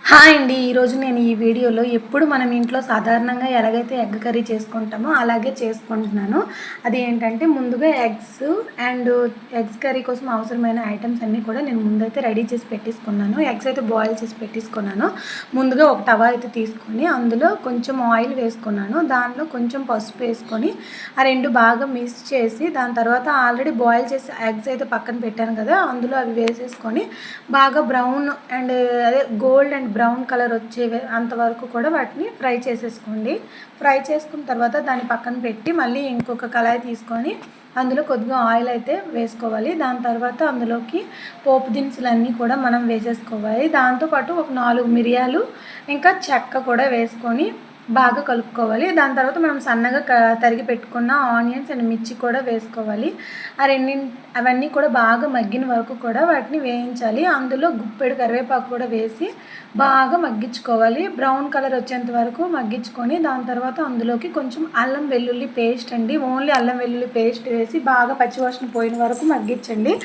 Hi అండి. ఈరోజు నేను ఈ వీడియోలో ఎప్పుడు మనం ఇంట్లో సాధారణంగా ఎలాగైతే ఎగ్ కర్రీ చేసుకుంటామో అలాగే చేసుకుంటున్నాను. అది ఏంటంటే ముందుగా ఎగ్స్ కర్రీ కోసం అవసరమైన ఐటమ్స్ అన్నీ కూడా నేను ముందైతే రెడీ చేసి పెట్టేసుకున్నాను. ఎగ్స్ అయితే బాయిల్ చేసి పెట్టేసుకున్నాను. ముందుగా ఒక తవా అయితే తీసుకొని అందులో కొంచెం ఆయిల్ వేసుకున్నాను. దానిలో కొంచెం పసుపు వేసుకొని ఆ రెండు బాగా మిక్స్ చేసి దాని తర్వాత ఆల్రెడీ బాయిల్ చేసి ఎగ్స్ అయితే పక్కన పెట్టాను కదా, అందులో అవి వేసేసుకొని బాగా బ్రౌన్ అండ్ అదే గోల్డ్ అండ్ బ్రౌన్ కలర్ వచ్చే అంతవరకు కూడా వాటిని ఫ్రై చేసేసుకోండి. ఫ్రై చేసుకున్న తర్వాత దాన్ని పక్కన పెట్టి మళ్ళీ ఇంకొక కళాయి తీసుకొని అందులో కొద్దిగా ఆయిల్ అయితే వేసుకోవాలి. దాని తర్వాత అందులోకి పోపు దినుసులన్నీ కూడా మనం వేసేసుకోవాలి. దాంతోపాటు ఒక 4 మిరియాలు ఇంకా చెక్క కూడా వేసుకొని బాగా కలుపుకోవాలి. దాని తర్వాత మనం సన్నగా తరిగి పెట్టుకున్న ఆనియన్స్ అండ్ మిర్చి కూడా వేసుకోవాలి. అవన్నీ కూడా బాగా మగ్గిన వరకు కూడా వాటిని వేయించాలి. అందులో గుప్పెడు కరివేపాకు కూడా వేసి బాగా మగ్గించుకోవాలి. బ్రౌన్ కలర్ వచ్చేంత వరకు మగ్గించుకొని దాని తర్వాత అందులోకి కొంచెం అల్లం వెల్లుల్లి పేస్ట్ అండి, ఓన్లీ అల్లం వెల్లుల్లి పేస్ట్ వేసి బాగా పచ్చివాసన పోయిన వరకు మగ్గించండి.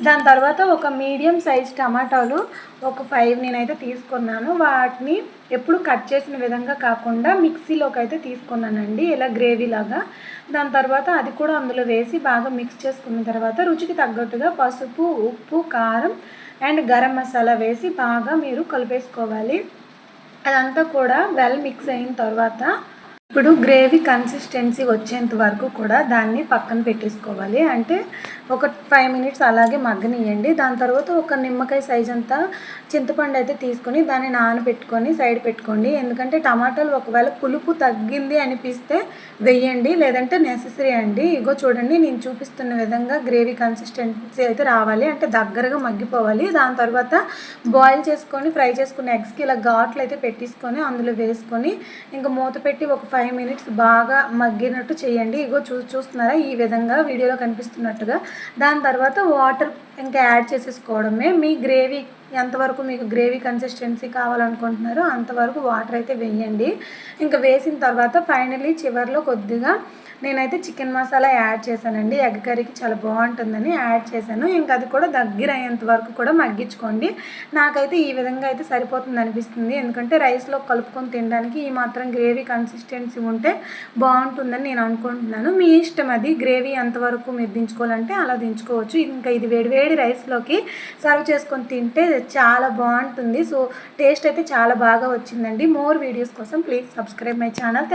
దాని తర్వాత ఒక మీడియం సైజ్ టమాటాలు ఒక 5 నేనైతే తీసుకున్నాను. వాటిని ఎప్పుడు కట్ చేసిన విధంగా కాకుండా మిక్సీలోకి అయితే తీసుకున్నానండి, ఇలా గ్రేవీ లాగా. దాని తర్వాత అది కూడా అందులో వేసి బాగా మిక్స్ చేసుకున్న తర్వాత రుచికి తగ్గట్టుగా పసుపు, ఉప్పు, కారం అండ్ గరం మసాలా వేసి బాగా మీరు కలిపేసుకోవాలి. అదంతా కూడా వెల్ మిక్స్ అయిన తర్వాత ఇప్పుడు గ్రేవీ కన్సిస్టెన్సీ వచ్చేంత వరకు కూడా దాన్ని పక్కన పెట్టేసుకోవాలి. అంటే ఒక 5 మినిట్స్ అలాగే మగ్గనియండి. దాని తర్వాత ఒక నిమ్మకాయ సైజ్ అంతా చింతపండు అయితే తీసుకొని దాన్ని నానబెట్టుకొని సైడ్ పెట్టుకోండి. ఎందుకంటే టమాటాలు ఒకవేళ పులుపు తగ్గింది అనిపిస్తే వెయ్యండి, లేదంటే నెససరీ అండి. ఇగో చూడండి, నేను చూపిస్తున్న విధంగా గ్రేవీ కన్సిస్టెన్సీ అయితే రావాలి, అంటే దగ్గరగా మగ్గిపోవాలి. దాని తర్వాత బాయిల్ చేసుకొని ఫ్రై చేసుకున్న ఎగ్స్కి ఇలా ఘాట్లు అయితే పెట్టేసుకొని అందులో వేసుకొని ఇంకా మూత పెట్టి ఒక 5 మినిట్స్ బాగా మగ్గినట్టు చేయండి. ఇగో చూస్తున్నారా ఈ విధంగా వీడియోలో కనిపిస్తున్నట్టుగా. దాని తర్వాత వాటర్ ఇంకా యాడ్ చేసేసుకోవడమే. మీ గ్రేవీ ఎంతవరకు మీకు గ్రేవీ కన్సిస్టెన్సీ కావాలనుకుంటున్నారో అంతవరకు వాటర్ అయితే వేయండి. ఇంకా వేసిన తర్వాత ఫైనల్లీ చివరిలో కొద్దిగా నేనైతే చికెన్ మసాలా యాడ్ చేశానండి. ఎగ్ కర్రీకి చాలా బాగుంటుందని యాడ్ చేశాను. ఇంకా అది కూడా దగ్గర అయ్యేంత వరకు కూడా మగ్గించుకోండి. నాకైతే ఈ విధంగా అయితే సరిపోతుంది అనిపిస్తుంది, ఎందుకంటే రైస్లో కలుపుకొని తినడానికి ఈ మాత్రం గ్రేవీ కన్సిస్టెన్సీ ఉంటే బాగుంటుందని నేను అనుకుంటున్నాను. మీ ఇష్టం, అది గ్రేవీ ఎంతవరకు మీరు దించుకోవాలంటే అలా దించుకోవచ్చు. ఇంకా ఇది వేడివేడి రైస్లోకి సర్వ్ చేసుకొని తింటే చాలా బాగుంటుంది. సో టేస్ట్ అయితే చాలా బాగా వచ్చిందండి. మోర్ వీడియోస్ కోసం ప్లీజ్ సబ్స్క్రైబ్ మై ఛానల్.